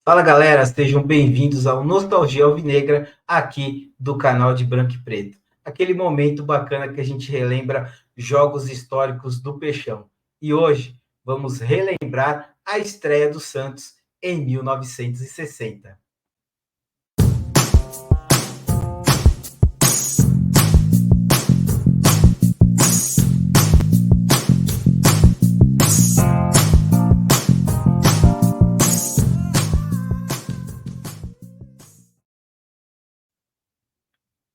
Fala galera, sejam bem-vindos ao Nostalgia Alvinegra, aqui do canal de Branco e Preto. Aquele momento bacana que a gente relembra jogos históricos do Peixão. E hoje vamos relembrar a estreia do Santos em 1960.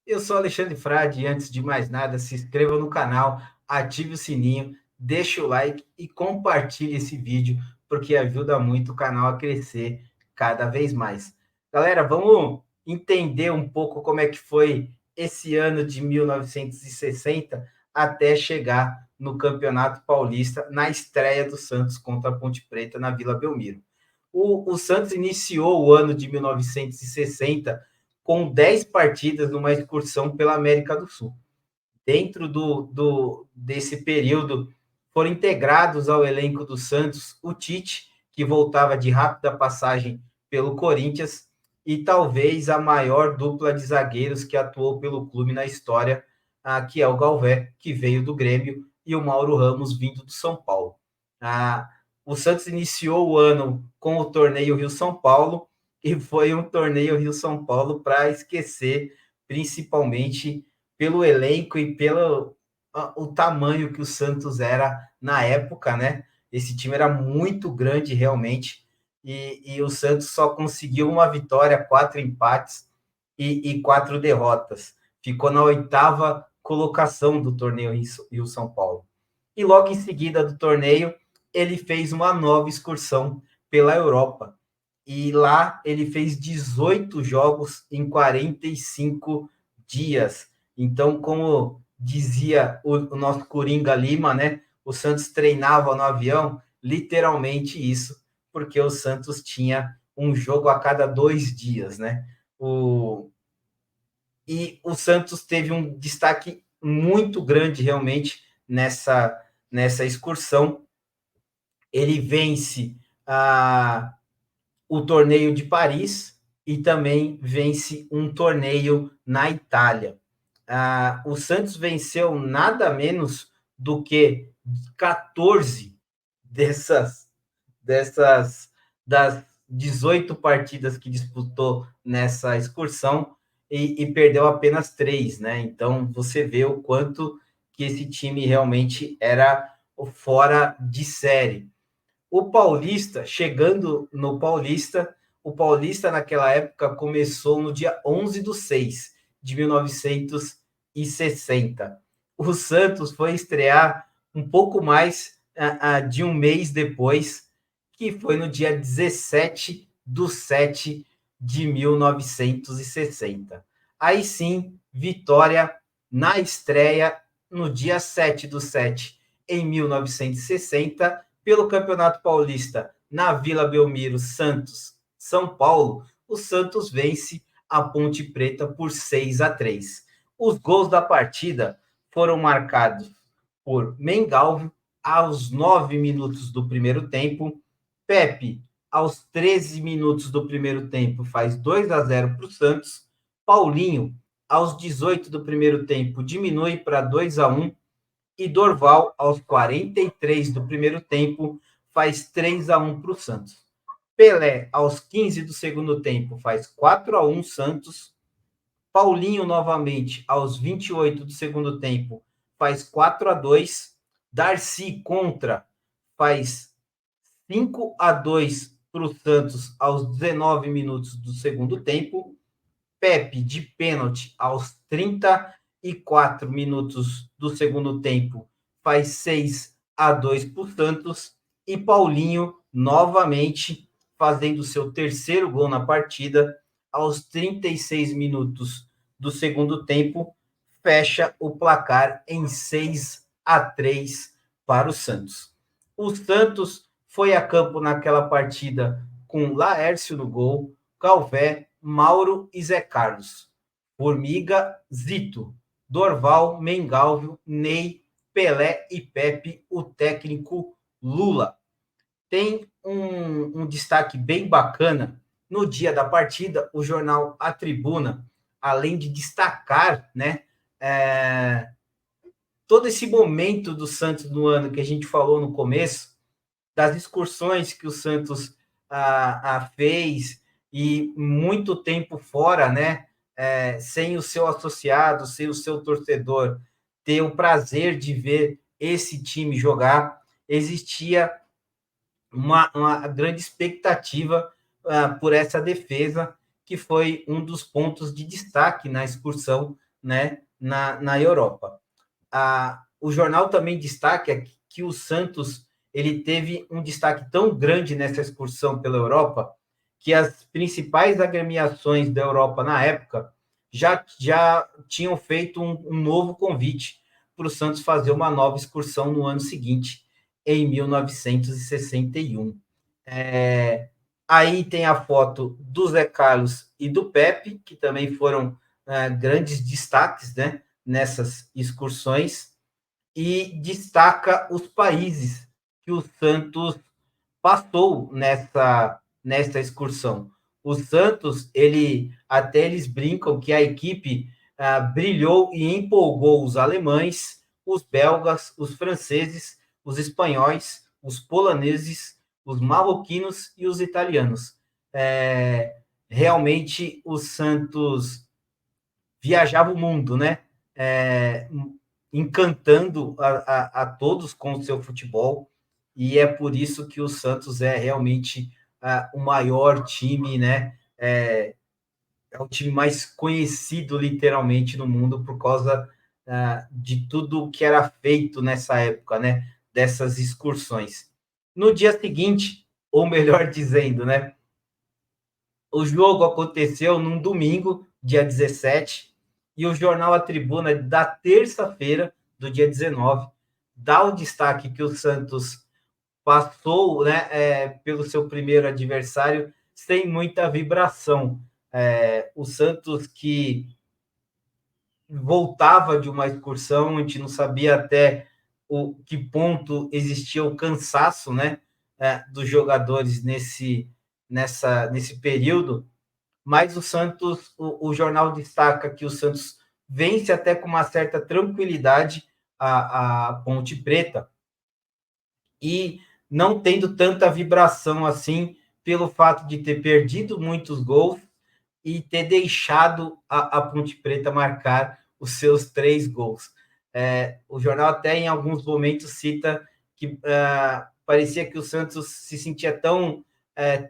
Eu sou Alexandre Frade e antes de mais nada, se inscreva no canal, ative o sininho, deixe o like e compartilhe esse vídeo, porque ajuda muito o canal a crescer cada vez mais. Galera, vamos entender um pouco como é que foi esse ano de 1960 até chegar no Campeonato Paulista, na estreia do Santos contra a Ponte Preta na Vila Belmiro. O Santos iniciou o ano de 1960 com 10 partidas numa excursão pela América do Sul. Dentro desse período, foram integrados ao elenco do Santos o Tite, que voltava de rápida passagem pelo Corinthians, e talvez a maior dupla de zagueiros que atuou pelo clube na história, que é o Galvão, que veio do Grêmio, e o Mauro Ramos, vindo do São Paulo. O Santos iniciou o ano com o torneio Rio-São Paulo, e foi um torneio Rio-São Paulo para esquecer, principalmente pelo elenco e pelo o tamanho que o Santos era na época, né? Esse time era muito grande realmente, e o Santos só conseguiu uma vitória, 4 empates e 4 derrotas. Ficou na 8ª colocação do torneio Rio-São Paulo. E logo em seguida do torneio, ele fez uma nova excursão pela Europa. E lá ele fez 18 jogos em 45 dias. Então, como dizia o nosso Coringa Lima, né? O Santos treinava no avião, literalmente isso, porque o Santos tinha um jogo a cada 2 dias, né? E o Santos teve um destaque muito grande realmente nessa excursão. Ele vence o torneio de Paris e também vence um torneio na Itália. O Santos venceu nada menos do que 14 dessas das 18 partidas que disputou nessa excursão e perdeu apenas 3, né? Então você vê o quanto que esse time realmente era fora de série. O Paulista, chegando no Paulista, o Paulista naquela época começou no dia 11/6 de 1960. O Santos foi estrear um pouco mais de um mês depois, que foi no dia 17/7 de 1960. Aí sim, vitória na estreia no dia 7/7 em 1960, pelo Campeonato Paulista, na Vila Belmiro, Santos, São Paulo. O Santos vence a Ponte Preta por 6/3. Os gols da partida foram marcados por Mengalvio aos 9 minutos do primeiro tempo, Pepe aos 13 minutos do primeiro tempo faz 2/0 para o Santos, Paulinho aos 18 do primeiro tempo diminui para 2/1, e Dorval, aos 43 do primeiro tempo, faz 3/1 para o Santos. Pelé, aos 15 do segundo tempo, faz 4/1 Santos. Paulinho, novamente, aos 28 do segundo tempo, faz 4/2. Darcy contra, faz 5/2 para o Santos aos 19 minutos do segundo tempo. Pepe, de pênalti, aos 34 minutos do segundo tempo, faz 6/2 para o Santos. E Paulinho, novamente, fazendo seu terceiro gol na partida, aos 36 minutos do segundo tempo, fecha o placar em 6/3 para o Santos. O Santos foi a campo naquela partida com Laércio no gol, Calvé, Mauro e Zé Carlos, Formiga, Zito, Dorval, Mengalvio, Ney, Pelé e Pepe, o técnico Lula. Tem um destaque bem bacana no dia da partida, o jornal A Tribuna, além de destacar, né, todo esse momento do Santos no ano que a gente falou no começo, das excursões que o Santos fez e muito tempo fora, né, sem o seu associado, sem o seu torcedor, ter o prazer de ver esse time jogar, existia uma grande expectativa por essa defesa, que foi um dos pontos de destaque na excursão, né, na Europa. O jornal também destaca que o Santos ele teve um destaque tão grande nessa excursão pela Europa que as principais agremiações da Europa na época já tinham feito um novo convite para o Santos fazer uma nova excursão no ano seguinte, em 1961. Aí tem a foto do Zé Carlos e do Pepe, que também foram grandes destaques, né, nessas excursões, e destaca os países que o Santos passou nessa excursão. O Santos, eles brincam que a equipe brilhou e empolgou os alemães, os belgas, os franceses, os espanhóis, os poloneses, os marroquinos e os italianos. Realmente, o Santos viajava o mundo, né? Encantando a todos com o seu futebol, e é por isso que o Santos é realmente o maior time, né? É o time mais conhecido, literalmente, no mundo, por causa de tudo que era feito nessa época, né? Dessas excursões. No dia seguinte, ou melhor dizendo, né? O jogo aconteceu num domingo, dia 17, e o jornal A Tribuna, da terça-feira, do dia 19, dá o destaque que o Santos passou, né, pelo seu primeiro adversário sem muita vibração. O Santos que voltava de uma excursão, a gente não sabia até que ponto existia o cansaço, né, dos jogadores nesse período, mas o Santos, o jornal destaca que o Santos vence até com uma certa tranquilidade a Ponte Preta, e não tendo tanta vibração assim, pelo fato de ter perdido muitos gols e ter deixado a Ponte Preta marcar os seus 3 gols. O jornal até em alguns momentos cita que parecia que o Santos se sentia tão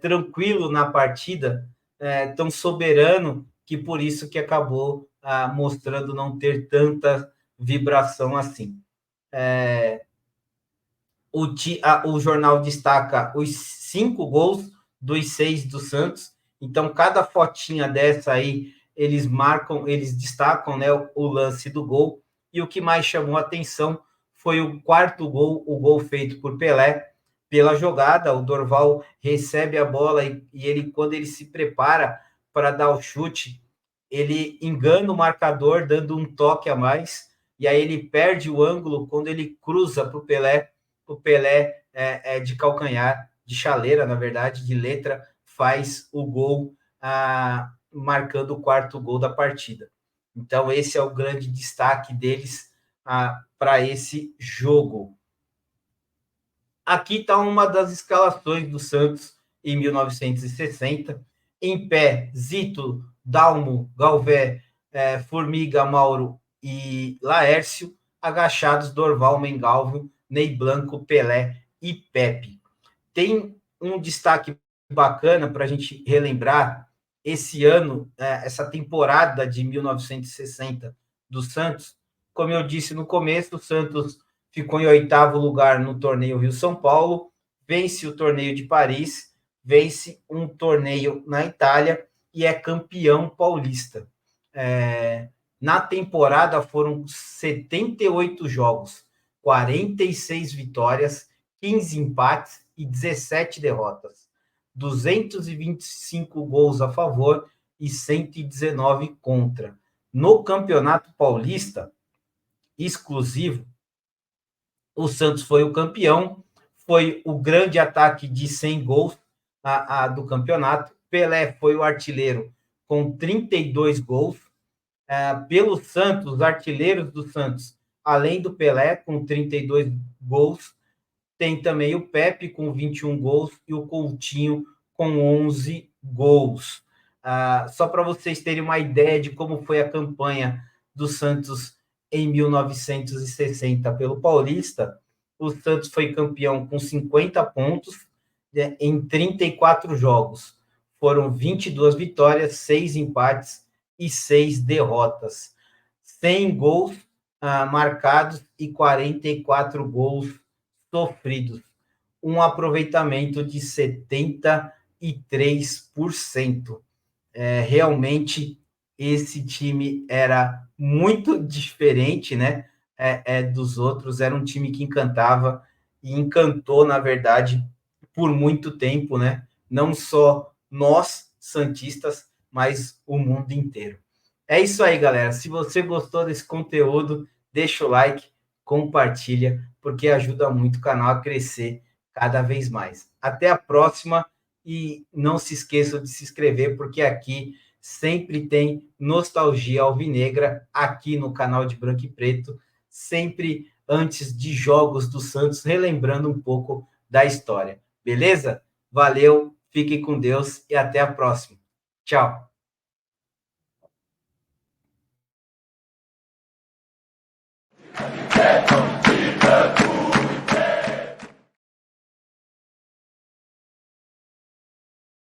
tranquilo na partida, tão soberano, que por isso que acabou mostrando não ter tanta vibração assim. O jornal destaca os 5 gols dos 6 do Santos, então cada fotinha dessa aí eles destacam, né, o lance do gol, e o que mais chamou a atenção foi o quarto gol, o gol feito por Pelé. Pela jogada, o Dorval recebe a bola e ele, quando ele se prepara para dar o chute, ele engana o marcador dando um toque a mais, e aí ele perde o ângulo quando ele cruza para o Pelé de calcanhar, de chaleira, na verdade, de letra, faz o gol, marcando o quarto gol da partida. Então, esse é o grande destaque deles para esse jogo. Aqui está uma das escalações do Santos em 1960. Em pé, Zito, Dalmo, Galvé, Formiga, Mauro e Laércio. Agachados, Dorval, Mengalvio, Ney Blanco, Pelé e Pepe. Tem um destaque bacana para a gente relembrar esse ano, essa temporada de 1960 do Santos. Como eu disse no começo, o Santos ficou em 8º lugar no torneio Rio-São Paulo, vence o torneio de Paris, vence um torneio na Itália e é campeão paulista. Na temporada foram 78 jogos, 46 vitórias, 15 empates e 17 derrotas, 225 gols a favor e 119 contra. No Campeonato Paulista exclusivo, o Santos foi o campeão, foi o grande ataque de 100 gols do campeonato, Pelé foi o artilheiro com 32 gols. Pelo Santos, os artilheiros do Santos, além do Pelé, com 32 gols, tem também o Pepe com 21 gols e o Coutinho com 11 gols. Só para vocês terem uma ideia de como foi a campanha do Santos em 1960 pelo Paulista, o Santos foi campeão com 50 pontos, né, em 34 jogos. Foram 22 vitórias, 6 empates e 6 derrotas. 100 gols marcados e 44 gols sofridos. Um aproveitamento de 73%. Realmente, esse time era muito diferente, né? Dos outros. Era um time que encantava e encantou, na verdade, por muito tempo, né? Não só nós, santistas, mas o mundo inteiro. É isso aí, galera. Se você gostou desse conteúdo, deixa o like, compartilha, porque ajuda muito o canal a crescer cada vez mais. Até a próxima e não se esqueçam de se inscrever, porque aqui sempre tem nostalgia alvinegra aqui no canal de Branco e Preto, sempre antes de jogos do Santos, relembrando um pouco da história. Beleza? Valeu, fiquem com Deus e até a próxima. Tchau.